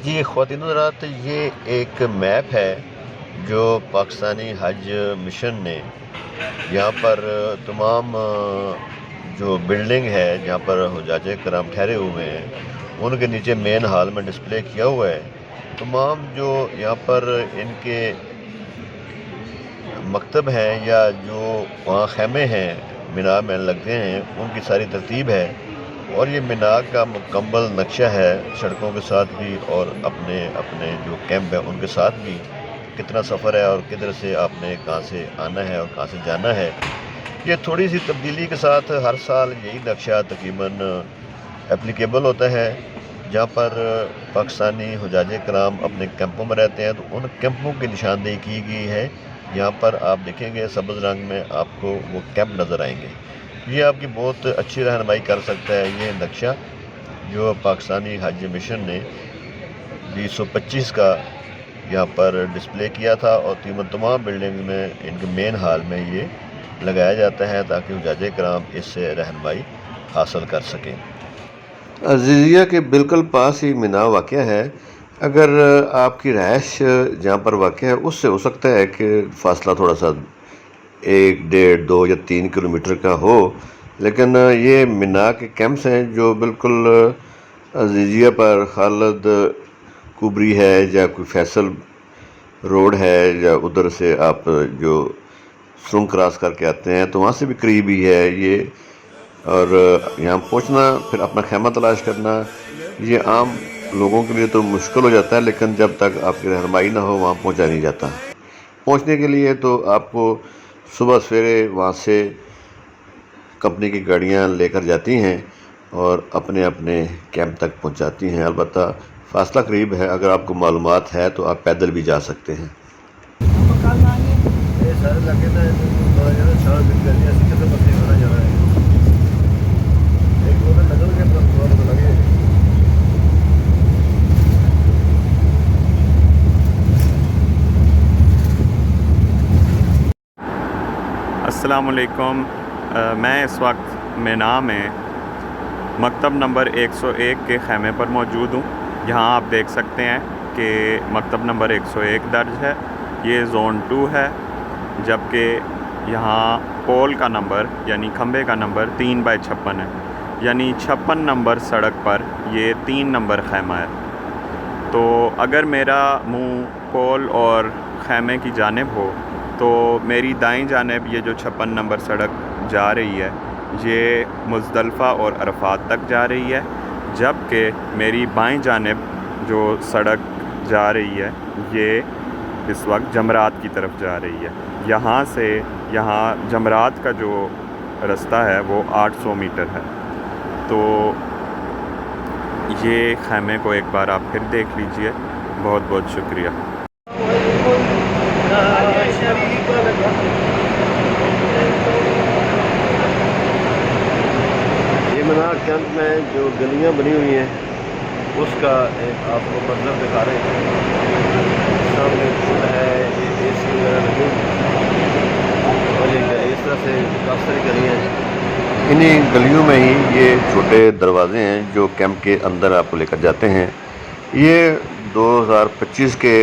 जी, ख़वातीन हज़रात, ये एक मैप है जो पाकिस्तानी हज मिशन ने यहाँ पर तमाम जो बिल्डिंग है जहाँ पर हुज्जाज किराम ठहरे हुए हैं, उनके नीचे मेन हॉल में डिस्प्ले किया हुआ है। तमाम जो यहाँ पर इनके मकतब हैं या जो वहाँ ख़ैमे हैं मीनार में लगते हैं, उनकी सारी तरतीब है। और ये मीनार का मुकम्मल नक्शा है, सड़कों के साथ भी और अपने अपने जो कैंप है उनके साथ भी। कितना सफ़र है और किधर से आपने कहाँ से आना है और कहाँ से जाना है। ये थोड़ी सी तब्दीली के साथ हर साल यही नक्शा तकरीबन एप्लीकेबल होता है। जहाँ पर पाकिस्तानी हुज्जाज किराम अपने कैंपों में रहते हैं, तो उन कैंपों की निशानदेही की गई है। यहाँ पर आप देखेंगे सब्ज़ रंग में आपको वो कैंप नज़र आएंगे। ये आपकी बहुत अच्छी रहनुमाई कर सकता है ये नक्शा जो पाकिस्तानी हज मिशन ने 2025 का यहाँ पर डिस्प्ले किया था। और तमाम बिल्डिंग में इनके मेन हॉल में ये लगाया जाता है ताकि हुज्जाज किराम इससे रहनुमाई हासिल कर सकें। अज़ीज़िया के बिल्कुल पास ही मीनार वाक़या है। अगर आपकी रहाइश जहाँ पर वाक़या है उससे हो सकता है कि फ़ासला थोड़ा सा 1, डेढ़, 2 या 3 किलोमीटर का हो, लेकिन ये मीनार के कैंप्स हैं जो बिल्कुल अज़ीज़िया पर खालिद कुबरी है या कोई फैसल रोड है या उधर से आप जो सुरंग क्रॉस करके आते हैं तो वहाँ से भी करीब ही है ये। और यहाँ पहुँचना फिर अपना खैमा तलाश करना ये आम लोगों के लिए तो मुश्किल हो जाता है, लेकिन जब तक आपकी रहनुमाई ना हो वहाँ पहुँचा नहीं जाता। पहुँचने के लिए तो आपको सुबह सवेरे वहाँ से कंपनी की गाड़ियाँ लेकर जाती हैं और अपने अपने कैंप तक पहुँचाती हैं। अलबत्ता फ़ासला करीब है, अगर आपको मालूमात है तो आप पैदल भी जा सकते हैं। अस्सलामुअलैकुम। मैं इस वक्त मीना में मकतब नंबर 101 के ख़ैमे पर मौजूद हूँ। यहाँ आप देख सकते हैं कि मकतब नंबर 101 दर्ज है। ये ज़ोन 2 है, जबकि यहाँ पोल का नंबर यानी खंबे का नंबर 3/56 है, यानी 56 नंबर सड़क पर ये 3 नंबर ख़ैमा है। तो अगर मेरा मुँह पोल और ख़ैमे की जानिब हो तो मेरी दाईं जानिब ये जो 56 नंबर सड़क जा रही है ये मुज़दलिफ़ा और अरफ़ात तक जा रही है, जबकि मेरी बाईं जानिब जो सड़क जा रही है ये इस वक्त जमरात की तरफ जा रही है। यहाँ से यहाँ जमरात का जो रास्ता है वो 800 मीटर है। तो ये ख़ैमे को एक बार आप फिर देख लीजिए। बहुत बहुत शुक्रिया। ये मीनार कैंप में जो गलियां बनी हुई हैं उसका एक आपको मंजर दिखा रहे हैं। सामने पुल है, ये AC वगैरह लगे और ये इस तरह से काफ़ी सारी गलियाँ हैं। इन्हीं गलियों में ही ये छोटे दरवाजे हैं जो कैंप के अंदर आपको लेकर जाते हैं। ये 2025 के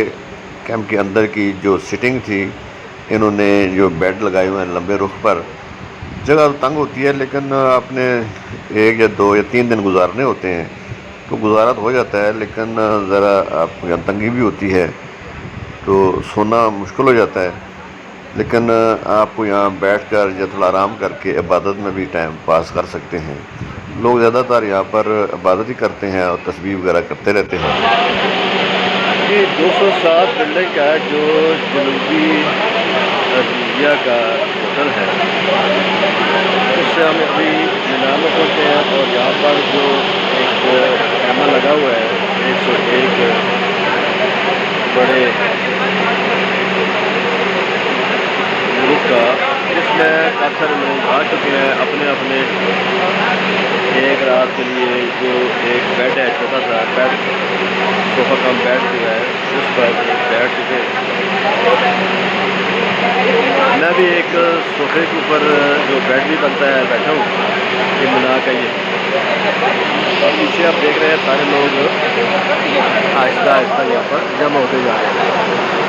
कैंप के अंदर की जो सिटिंग थी, इन्होंने जो बेड लगाए हुए हैं लंबे रुख पर। जगह तो तंग होती है, लेकिन आपने 1 या 2 या 3 दिन गुजारने होते हैं तो गुजारा तो हो जाता है, लेकिन ज़रा आपको यहाँ तंगी भी होती है तो सोना मुश्किल हो जाता है। लेकिन आपको यहाँ बैठकर या थोड़ा आराम करके इबादत में भी टाइम पास कर सकते हैं। लोग ज़्यादातर यहाँ पर इबादत ही करते हैं और तस्बीह वगैरह करते रहते हैं। ये 207 बिल्डिंग का जो जनूबी अज़ीज़िया का होटल है, उससे हम अभी मीना में पहुँचे हैं और यहाँ पर जो एक कैमरा लगा हुआ है 101 बड़े ग्रुप का, जिसमें काफ़ी सारे लोग आ चुके हैं अपने अपने एक रात के लिए। जो एक बेड है, छोटा सा बेड, सोफ़ा कम बेड जो है उस पर बैठ चुके हैं। मैं भी एक सोफे के ऊपर जो बेड भी बनता है बैठा हूँ, ये मीनार का ये। और पीछे आप देख रहे हैं सारे लोग आहिस्ता आहिस्ता यहाँ पर जमा होते जा रहे हैं।